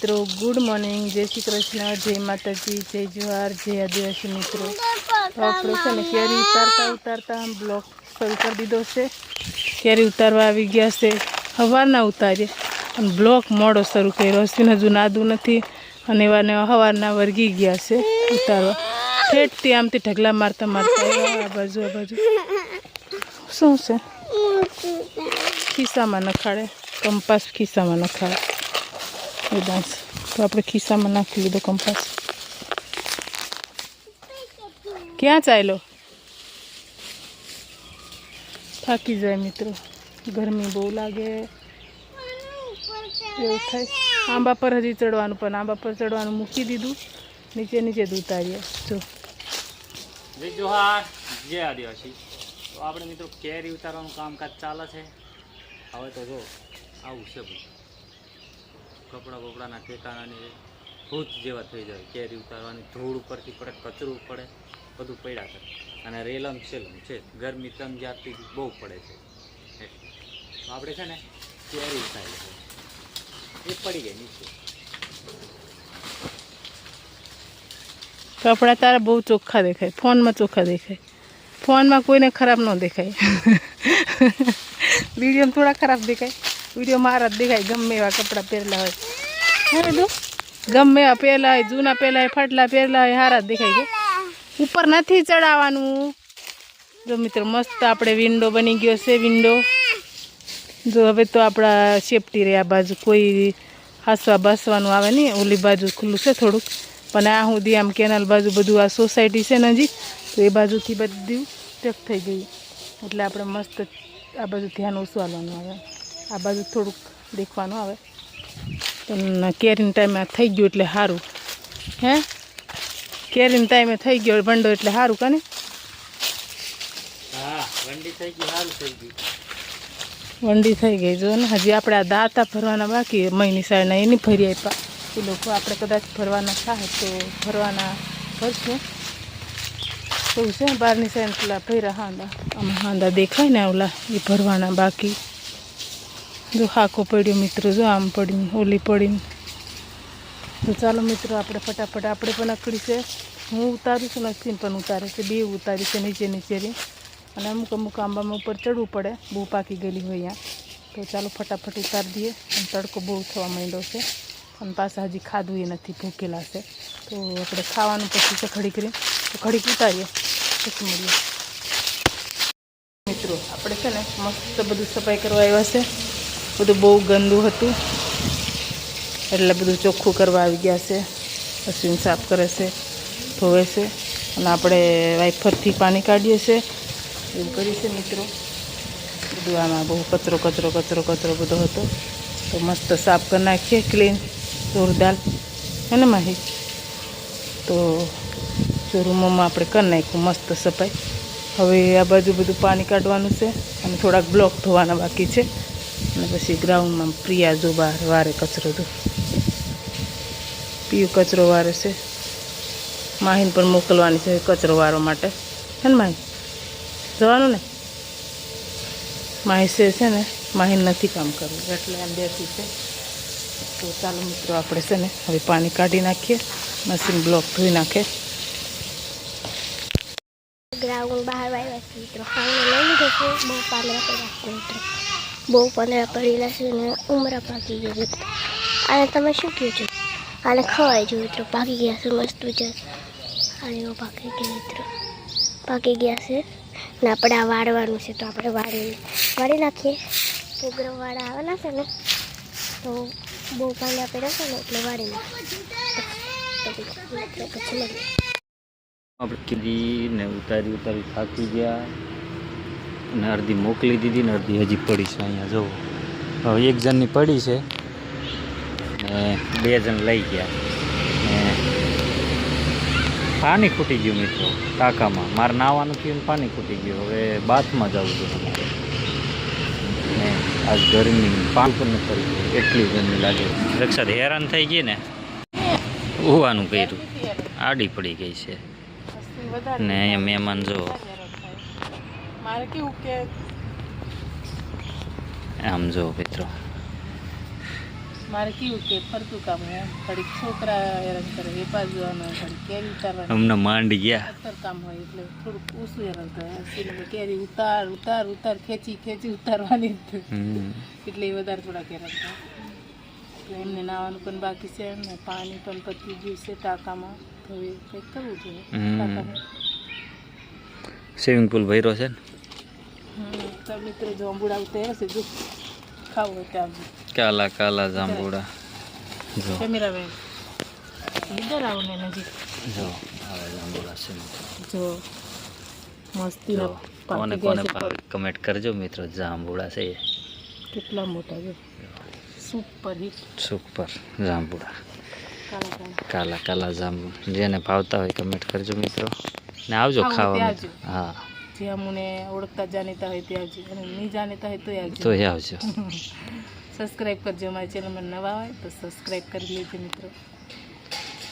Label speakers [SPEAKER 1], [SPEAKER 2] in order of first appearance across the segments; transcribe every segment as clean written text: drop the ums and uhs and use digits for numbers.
[SPEAKER 1] मित्रों good morning, जय श्री कृष्ण, जय माताजी, जय जोहार, जय आदिवासी मित्रों। तो આપણે છે ને કેરી ઉતારતા ઉતારતા બ્લોક શરૂ કરી દીધો છે। કેરી ઉતારવા આવી ગયા છે, સવારના ઉતારીએ અને બ્લોક મોડો શરૂ કર્યો। અશ્વિન હજુ નાદું નથી અને એવાને સવારના વર્ગી ગયા છે ઉતારવા। ઠેઠથી આમથી ઢગલા મારતા મારતા આ બાજુ શું છે ખિસ્સામાં નખાડે, કંપાસ ખિસ્સામાં નખાડે વેદાંશ। તો આપણે ખિસ્સામાં નાખી લીધો કંપાસ। ક્યાં ચાલ્યો? થાકી જાય મિત્રો, ગરમી બહુ લાગે એવું થાય। આંબા પર હજી ચડવાનું, પણ આંબા પર ચડવાનું મૂકી દીધું, નીચે નીચે જ ઉતારીએ। જો
[SPEAKER 2] જય જોહાર, જય આદિવાસી। તો આપણે મિત્રો કેરી ઉતારવાનું કામકાજ ચાલે છે। હવે તો જો આવું છે બધું, કપડાં બપડાના ઠેકાણાની ભૂત જેવા થઈ જાય। કેરી ઉતારવાની ધૂળ ઉપરથી પડે, કચરું પડે, બધું પડ્યા કરે અને રેલમ સેલમ છે, ગરમી તમ જાતથી બહુ પડે છે। એટલે તો આપણે છે ને કેરી ઉતારી છે, એ પડી ગઈ નીચે।
[SPEAKER 1] કપડાં તારા બહુ ચોખ્ખા દેખાય, ફોનમાં ચોખ્ખા દેખાય, ફોનમાં કોઈને ખરાબ ન દેખાય। વિડીયોમાં થોડા ખરાબ દેખાય, વિડીયોમાં હારા જ દેખાય, ગમે એવા કપડાં પહેરેલા હોય। હે બધું ગમે એવા પહેરેલા હોય, જૂના પહેરેલા હોય, ફાટલા પહેરેલા હોય, હારા જ દેખાય। કે ઉપર નથી ચડાવવાનું। જો મિત્રો મસ્ત આપણે વિન્ડો બની ગયો છે, વિન્ડો જો હવે તો આપણા સેફટી રહે। આ બાજુ કોઈ હાસવા બાસવાનું આવે નહીં, ઓલી બાજુ ખુલ્લું છે થોડુંક, પણ આ સુધી આમ કેનાલ બાજુ બધું આ સોસાયટી છે નજીક, તો એ બાજુથી બધું પેક થઈ ગયું, એટલે આપણે મસ્ત આ બાજુ ધ્યાન ઓછું આવવાનું આવે, આ બાજુ થોડુંક દેખવાનું આવે। પણ કેરીનો ટાઈમે થઈ ગયું એટલે સારું। હે કેરીનો ટાઈમે થઈ ગયો ભંડો એટલે સારું કાને?
[SPEAKER 2] હા, વંડી થઈ ગઈ, સારું થઈ ગયું,
[SPEAKER 1] વંડી થઈ ગઈ। જો ને હજી આપણે આ દાંતા ભરવાના બાકી, મહિની સાઈડના એની ભરી આપ્યા એ લોકો। આપણે કદાચ ભરવાના થાય તો ભરવાના ભરશું એવું છે। બહારની સાઈડ પેલા ભર્યા હાંદા, આમાં હાંદા દેખાય ને ઓલા, એ ભરવાના બાકી। જો હાકો પડ્યો મિત્રો, જો આમ પડીને ઓલી પડીને। તો ચાલો મિત્રો આપણે ફટાફટ, આપણે પણ અકડી છે, હું ઉતારું છું, નસીન પણ ઉતારે છે, બે ઉતારી છે નીચે નીચે રહી, અને અમુક અમુક આંબામાં ઉપર ચડવું પડે, બહુ પાકી ગયેલી હોય અહીંયા। તો ચાલો ફટાફટ ઉતારી દઈએ। અને તડકો બહુ થવા માંડ્યો છે, અને પાછા હજી ખાધું એ નથી, ભૂખેલા છે। તો આપણે ખાવાનું પછી છે ઘડીક રહી, તો ઘડીક ઉતારીએ પછી મળીએ મિત્રો। આપણે છે ને મસ્ત બધું સફાઈ કરવા આવ્યા છે, બધું બહુ ગંદુ હતું એટલે બધું ચોખ્ખું કરવા આવી ગયા છે। અશ્વિન સાફ કરે છે, ધોવે છે, અને આપણે વાઇફરથી પાણી કાઢીએ છીએ, એવું કરી છે મિત્રો। બધું આમાં બહુ કચરો કચરો કચરો કચરો બધો હતો, તો મસ્ત સાફ કરી નાખીએ, ક્લીન જોરદાર હે ને માહી? તો જો રૂમોમાં આપણે કરી નાખ્યું મસ્ત સફાઈ। હવે આ બાજુ બધું પાણી કાઢવાનું છે, અને થોડાક બ્લોક ધોવાના બાકી છે, અને પછી ગ્રાઉન્ડમાં પ્રિયા જો બહાર વારે કચરો દો, પીયું કચરો વારે છે, માહીને પણ મોકલવાની છે કચરો વારવા માટે, હે ને માહી? જવાનું ને માહી છે ને, માહીને નથી કામ કરવું એટલે એમ બેઠી છે। તો ચાલો મિત્રો આપણે છે ને હવે પાણી કાઢી નાખીએ, મશીન બ્લોક ધોઈ નાખે।
[SPEAKER 3] ગ્રાઉન્ડ બહાર આવ્યા છે મિત્રો, ખાઈને લઈ લીધો છે, બહુ પાંદડા પડ્યા છે મિત્રો, બહુ પાંદડા પડેલા છે ને ઉમરા પાકી ગયા મિત્રો। આને તમે શું કહો છો? આને ખવાય જો મિત્રો, પાકી ગયા છે મસ્ત છે, આને એવો પાકી ગયા મિત્રો, પાકી ગયા છે ને આપણે આ વાળવાનું છે, તો આપણે વાળી નાખીએ। પ્રોગ્રામ વાળા આવેલા છે ને, તો બહુ પાંદડા પડ્યા છે ને એટલે વાળી નાખીએ, પછી મળીએ।
[SPEAKER 2] આપણે કીધી ને ઉતારી થાકી ગયા, અને અડધી મોકલી દીધી ને અડધી હજી પડી છે અહીંયા જુઓ। હવે એક જણની પડી છે ને બે જણ લઈ ગયા, ને પાણી ખૂટી ગયું મિત્રો ટાંકામાં, મારે નાવાનું થયું ને પાણી ખૂટી ગયું, હવે બાથમાં જવું જોઈએ મારે, ને આજ ગરમી પાણી પણ નથી કરી ગયું, એટલી ગરમી લાગે। રક્ષા હેરાન થઈ ગઈ ને, હોવાનું કર્યું, આડી પડી ગઈ છે ને અહીંયા મહેમાન જો
[SPEAKER 1] મારે કેવું કે
[SPEAKER 2] આમ જો મિત્રો,
[SPEAKER 1] મારે કેવું કે ફરતું કામ હોય ઘડીક છોકરા હેરાન કરે એ બાજુવાનું ઘડીક કેરી ઉતારવાનું
[SPEAKER 2] અમને માંડી ગયા.
[SPEAKER 1] અત્તર કામ હોય એટલે થોડુંક ઓછું હેરાન થાય સિનેમા કેરી ઉતાર ઉતાર ઉતાર ખેંચી ખેંચી ઉતારવાની જ. એટલે એ વધારે થોડાક હેરાન થાય. તો એમને નાવાનું પણ બાકી છે ને પાણી પણ પતી ગયું છે ટાંકામાં. તો એ કંઈક કરવું જોઈએ ટાંકામાં.
[SPEAKER 2] સ્વિમિંગ પુલ ભર્યો છે ને.
[SPEAKER 1] તો મિત્રો જાંબુડા ઉતાર્યા છે જો ખાવું હોય ત્યાં
[SPEAKER 2] કાલા કાલા જાંબુડા જો
[SPEAKER 1] કેમેરામેન લીધર આવું ને નજીક
[SPEAKER 2] જો આવા જાંબુડા છે
[SPEAKER 1] જો મસ્તી
[SPEAKER 2] જો કોને કોને ભાવે કમેન્ટ કરજો મિત્રો. જાંબુડા છે
[SPEAKER 1] કેટલા મોટા છે સુપર હિટ
[SPEAKER 2] સુપર જાંબુડા
[SPEAKER 1] કાળા કાળા
[SPEAKER 2] કાલા કાલા જાંબુ. જેને ભાવતા હોય કમેન્ટ કરજો મિત્રો ને આવજો
[SPEAKER 1] ખાવું
[SPEAKER 2] ખાવા.
[SPEAKER 1] ત્યાં આવજો.
[SPEAKER 2] હા
[SPEAKER 1] જે અમને ઓળખતા જાણીતા હોય તે આવજો અને નહીં જાણીતા હોય તોય આવજો.
[SPEAKER 2] તો આવજો.
[SPEAKER 1] સબસ્ક્રાઈબ કરજો અમારી ચેનલમાં નવા હોય તો સબસ્ક્રાઈબ કરી લેજો મિત્રો.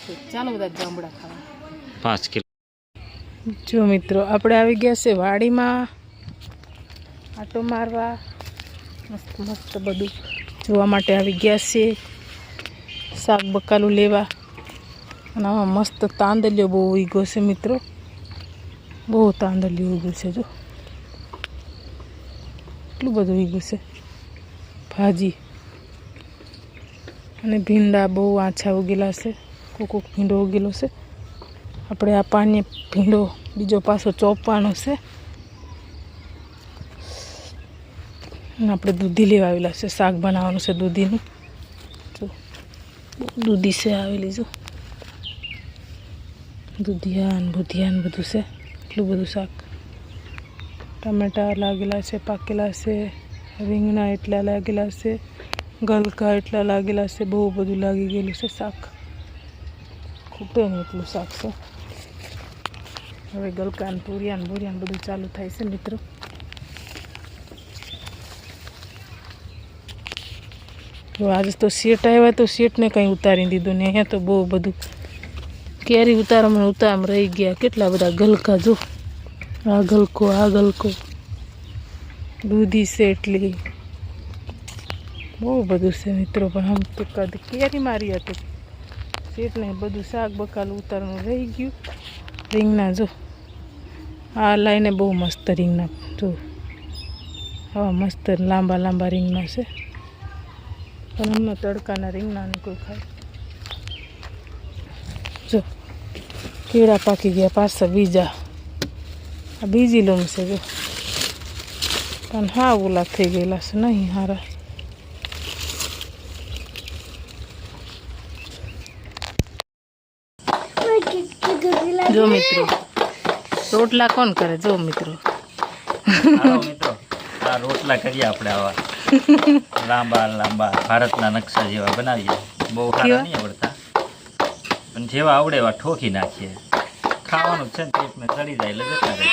[SPEAKER 1] તો ચાલો બધા જાંબુડા ખાવા.
[SPEAKER 2] 5 કિલો.
[SPEAKER 1] જો મિત્રો આપણે આવી ગયા છે વાડીમાં આટો મારવા. મસ્ત મસ્ત બધું જોવા માટે આવી ગયા છે. શાક બકાલું લેવા. અને આમાં મસ્ત તાંદલિયો બહુ ઉગ્યો છે મિત્રો. બહુ તાંદલિયું ઉગ્યું છે જો એટલું બધું ઉગ્યું છે. ભાજી અને ભીંડા બહુ આછા ઉગેલા છે. કોક ભીંડો ઉગેલો છે. આપણે આ પાણી ભીંડો બીજો પાછો ચોપવાનો છે. અને આપણે દૂધી લેવા આવેલા છે. શાક બનાવવાનું છે દૂધીનું. જો દૂધી છે આવેલી જો દૂધિયાન બુધિયાન બધું છે. એટલું બધું શાક. ટમેટા લાગેલા છે પાકેલા છે. રીંગણા એટલા લાગેલા છે. ગલકા એટલા લાગેલા છે. બહુ બધું લાગી ગયેલું છે શાક. ખૂટે ને એટલું શાક છે. હવે ગલકાન પૂરિયાન ભૂરિયાન બધું ચાલુ થાય છે મિત્રો. તો આજે તો શેઠ આવ્યા તો શેઠને કંઈ ઉતારી દીધું ને અહીંયા તો બહુ બધું કેરી ઉતારમાં રહી ગયા. કેટલા બધા ગલકા જો આ ગલકો આ ગલકો દૂધી છે એટલી બહુ બધું છે મિત્રો. પણ આમ તો કદ કેરી મારી હતી શેઠને બધું શાક બકાલું ઉતારનું રહી ગયું. રીંગણા જો આ લાઈને બહુ મસ્ત રીંગણા જો આવા મસ્ત લાંબા લાંબા રીંગણા છે. પણ હમણાં તડકાના રીંગણાને કોઈ ખાય. જો કેળા પાકી ગયા પાછા બીજા. આ બીજી લૂમ છે જો પણ હા ઓલા થઈ ગયેલા છે નહીં હારા. જો મિત્રો રોટલા કોણ કરે જો મિત્રો.
[SPEAKER 2] મિત્રો આ રોટલા કરીએ આપણે આવા લાંબા લાંબા ભારતના નકશા જેવા બનાવીએ. બહુ સારા નહીં આવડતા પણ જેવા આવડે એવા ઠોકી નાખીએ. ખાવાનું છે ને પેટમાં ચડી જાય એટલે જતા રહે.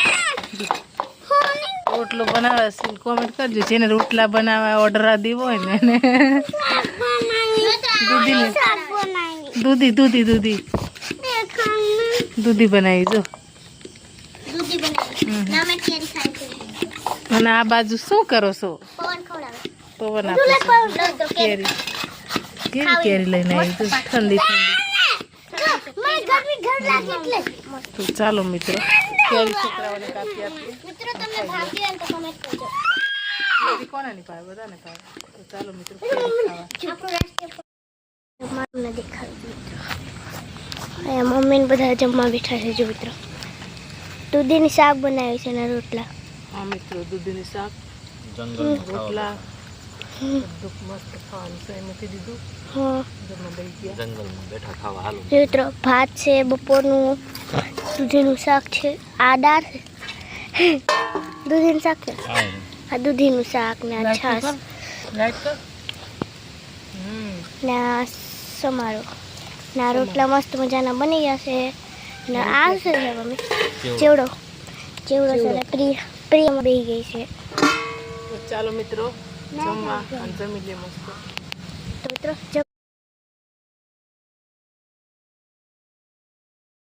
[SPEAKER 1] રોટલો બનાવે છે કોમેન્ટ કરજો. જેને રોટલા બનાવવા ઓર્ડર દેવો હોય ને એને દૂધી દૂધી દૂધી દૂધી બનાવી જો. અને આ બાજુ શું કરો છો? પવન આપે છે. કેરી કેવી કેરી લઈને આવી તો ઠંડી ઠંડી. તો ચાલો મિત્રો કેરી છોકરાઓને કાપી આપીએ. કેરી કોને નહીં પાવે? બધાને પાવે. તો ચાલો મિત્રો કેરી ખાવા.
[SPEAKER 3] મમ્મી ને બધા જમવા બેઠા છે જો મિત્રો. દૂધીની શાક બનાવી છે ને રોટલા.
[SPEAKER 1] હા મિત્રો દૂધીનું શાક
[SPEAKER 2] જંગલ
[SPEAKER 1] રોટલા બધું મસ્ત ખાવાનું છે. મૂકી દીધું
[SPEAKER 3] હા
[SPEAKER 1] ઘરમાં બેસી ગયા.
[SPEAKER 2] જંગલમાં બેઠા ખાવા હાલો.
[SPEAKER 3] જો મિત્રો ભાત છે બપોરનું. દૂધીનું શાક છે. આ દાળ છે દૂધીનું શાક છે. આ દૂધીનું શાક ને આ છાશ
[SPEAKER 1] રાઈટ કર.
[SPEAKER 3] ને આ સમારો ને આ રોટલા મસ્ત મજાના બની ગયા છે. ને આ છે મમ્મી ચેવડો ચેવડો છે ને પ્રિયમાં બેસી ગઈ છે.
[SPEAKER 1] તો ચાલો મિત્રો જમવા અને જમી લઈએ મસ્ત.
[SPEAKER 3] તો મિત્રો